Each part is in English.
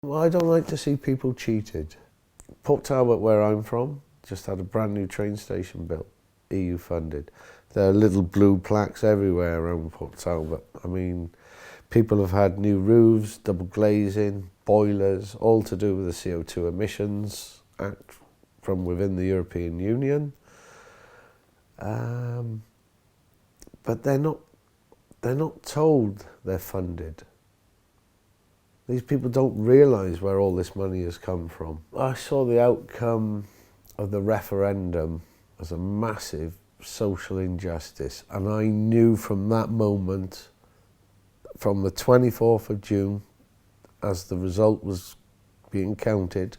Well, I don't like to see people cheated. Port Talbot, where I'm from, just had a brand new train station built, EU funded. There are little blue plaques everywhere around Port Talbot. I mean, people have had new roofs, double glazing, boilers, all to do with the CO2 Emissions Act from within the European Union. But they're not told they're funded. These people don't realise where all this money has come from. I saw the outcome of the referendum as a massive social injustice, and I knew from that moment, from the 24th of June, as the result was being counted,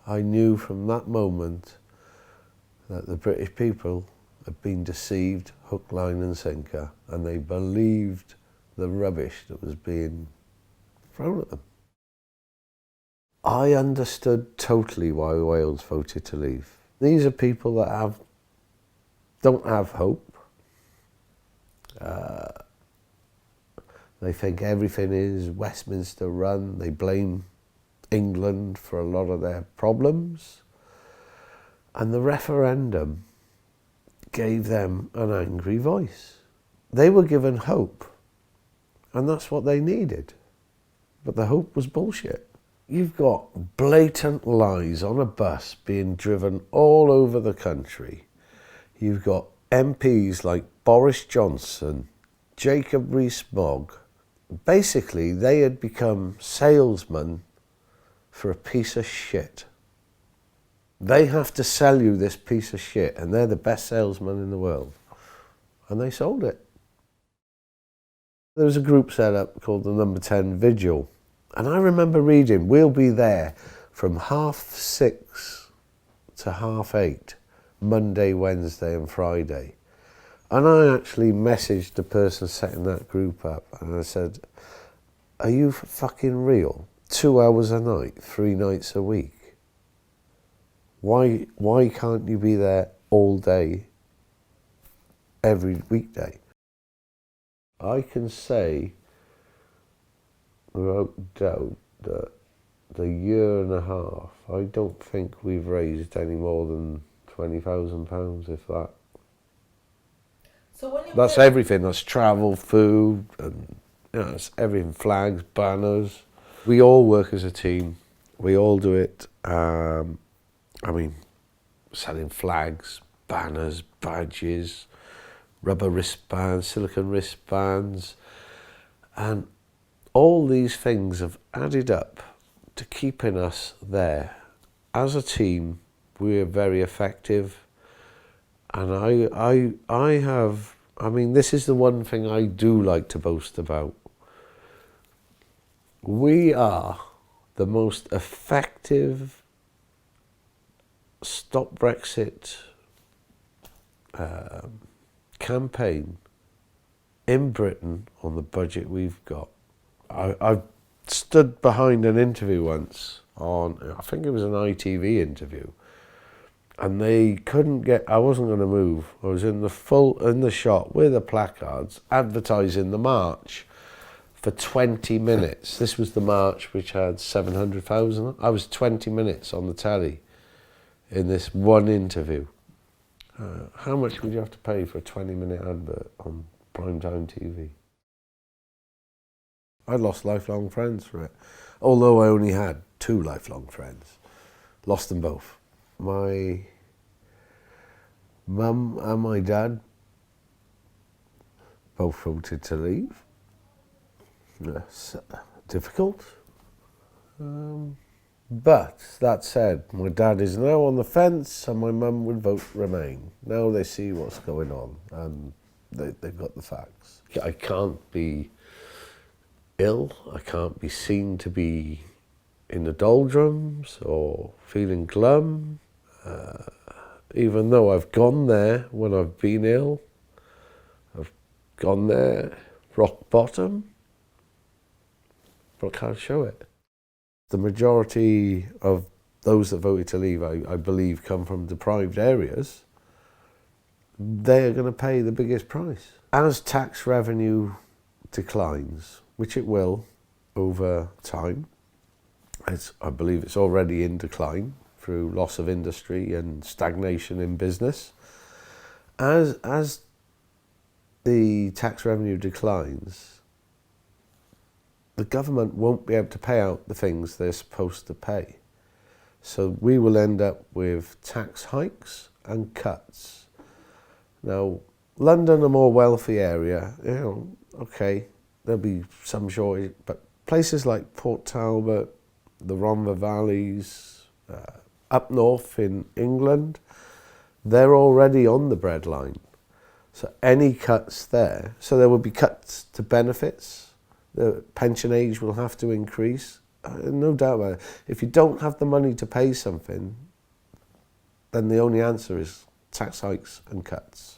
I knew from that moment that the British people had been deceived hook, line and sinker, and they believed the rubbish that was being thrown at them. I understood totally why Wales voted to leave. These are people that don't have hope. They think everything is Westminster run. They blame England for a lot of their problems. And the referendum gave them an angry voice. They were given hope, and that's what they needed. But the hope was bullshit. You've got blatant lies on a bus being driven all over the country. You've got MPs like Boris Johnson, Jacob Rees-Mogg. Basically, they had become salesmen for a piece of shit. They have to sell you this piece of shit, and they're the best salesmen in the world. And they sold it. There was a group set up called the Number 10 Vigil. And I remember reading, we'll be there from 6:30 to 8:30, Monday, Wednesday and Friday. And I actually messaged the person setting that group up and I said, are you fucking real? 2 hours a night, 3 nights a week. Why can't you be there all day, every weekday? I can say without doubt that the year and a half, I don't think we've raised any more than £20,000, if that. So when that's everything. That's travel, food, and it's everything. Flags, banners. We all work as a team. We all do it. I mean, selling flags, banners, badges, rubber wristbands, silicone wristbands, and all these things have added up to keeping us there. As a team, we're very effective. And I mean, this is the one thing I do like to boast about. We are the most effective Stop Brexit campaign in Britain on the budget we've got. I stood behind an interview once on, I think it was an ITV interview, and they couldn't get, I wasn't going to move. I was in the shot with the placards advertising the march for 20 minutes. This was the march which had 700,000. I was 20 minutes on the telly in this one interview. How much would you have to pay for a 20-minute advert on primetime TV? I lost lifelong friends for it, although I only had 2 lifelong friends. Lost them both. My mum and my dad both voted to leave. It's difficult. But that said, my dad is now on the fence and my mum would vote Remain. Now they see what's going on and they've got the facts. I can't be ill, I can't be seen to be in the doldrums or feeling glum, even though I've gone there when I've been ill. I've gone there rock bottom, but I can't show it. The majority of those that voted to leave, I believe, come from deprived areas. They're going to pay the biggest price. As tax revenue declines, which it will over time, I believe it's already in decline through loss of industry and stagnation in business. As the tax revenue declines, the government won't be able to pay out the things they're supposed to pay. So we will end up with tax hikes and cuts. Now, London, a more wealthy area, okay, there'll be some shortage, but places like Port Talbot, the Rhondda Valleys, up north in England, they're already on the breadline. So any cuts there, so there will be cuts to benefits, the pension age will have to increase, no doubt about it. If you don't have the money to pay something, then the only answer is tax hikes and cuts.